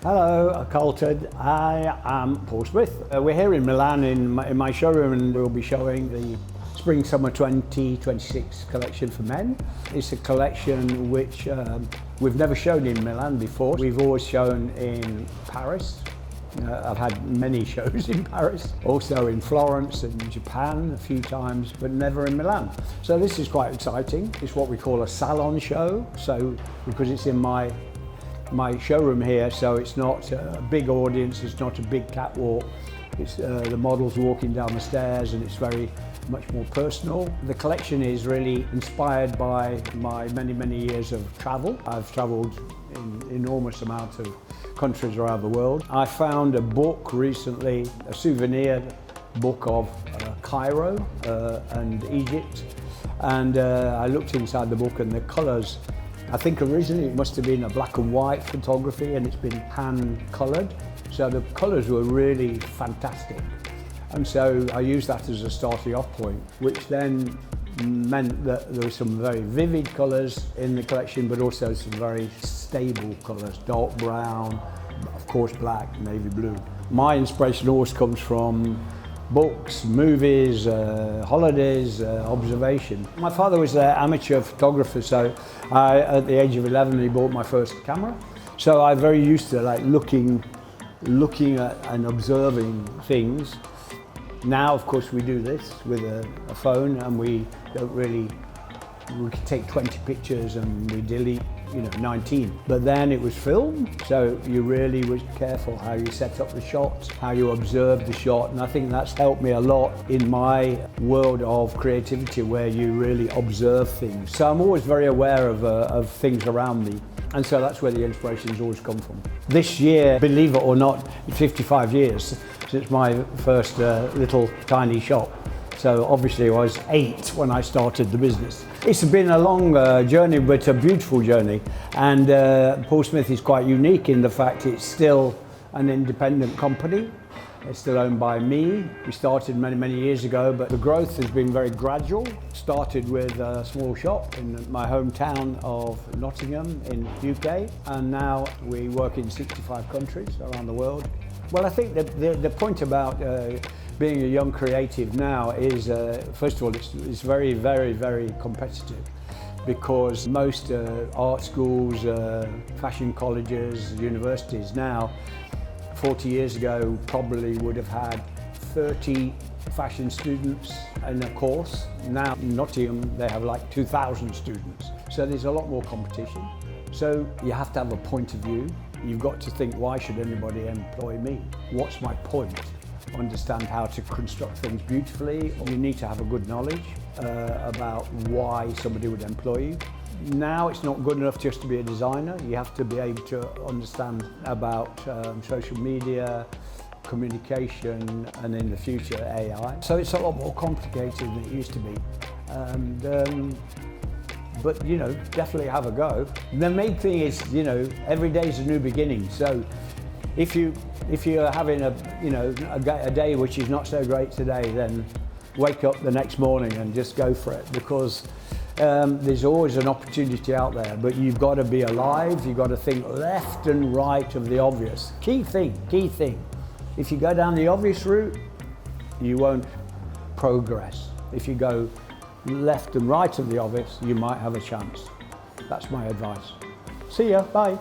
Hello, Colton. I am Paul Smith. We're here in Milan in my showroom, and we'll be showing the Spring/Summer 2026 collection for men. It's a collection which we've never shown in Milan before. We've always shown in Paris. I've had many shows in Paris, also in Florence and Japan a few times, but never in Milan. So this is quite exciting. It's what we call a salon show. So because it's in my showroom here, so it's not a big audience, it's not a big catwalk, it's the models walking down the stairs, and it's very much more personal. The collection is really inspired by my many years of travel. I've traveled in enormous amounts of countries around the world. I found a book recently, a souvenir book of Cairo and Egypt, and I looked inside the book, and the colours, I think originally it must have been a black and white photography, and it's been hand coloured. So the colours were really fantastic. And so I used that as a starting off point, which then meant that there were some very vivid colours in the collection, but also some very stable colours, dark brown, of course black, navy blue. My inspiration always comes from books, movies, holidays, observation. My father was an amateur photographer, so at the age of 11 he bought my first camera. So I'm very used to looking at and observing things. Now of course we do this with a phone, and we can take 20 pictures and we delete 19. But then it was film, so you really was careful how you set up the shots, how you observe the shot, and I think that's helped me a lot in my world of creativity, where you really observe things. So I'm always very aware of things around me, and so that's where the inspirations always come from. This year, believe it or not, 55 years since my first little tiny shop. So obviously I was 8 when I started the business. It's been a long journey, but a beautiful journey. And Paul Smith is quite unique in the fact it's still an independent company. It's still owned by me. We started many years ago, but the growth has been very gradual. Started with a small shop in my hometown of Nottingham in the UK, and now we work in 65 countries around the world. Well, I think the point about being a young creative now is, first of all, it's very competitive, because most art schools, fashion colleges, universities now, 40 years ago probably would have had 30 fashion students in a course. Now in Nottingham they have like 2,000 students. So there's a lot more competition. So you have to have a point of view. You've got to think, why should anybody employ me? What's my point? Understand how to construct things beautifully. You need to have a good knowledge about why somebody would employ you. Now it's not good enough just to be a designer. You have to be able to understand about social media, communication, and in the future AI. So it's a lot more complicated than it used to be. But definitely have a go. The main thing is, every day is a new beginning. So if you're having a day which is not so great today, then wake up the next morning and just go for it, because there's always an opportunity out there. But you've got to be alive. You've got to think left and right of the obvious. Key thing. If you go down the obvious route, you won't progress. If you go left and right of the obvious, you might have a chance. That's my advice. See ya, bye.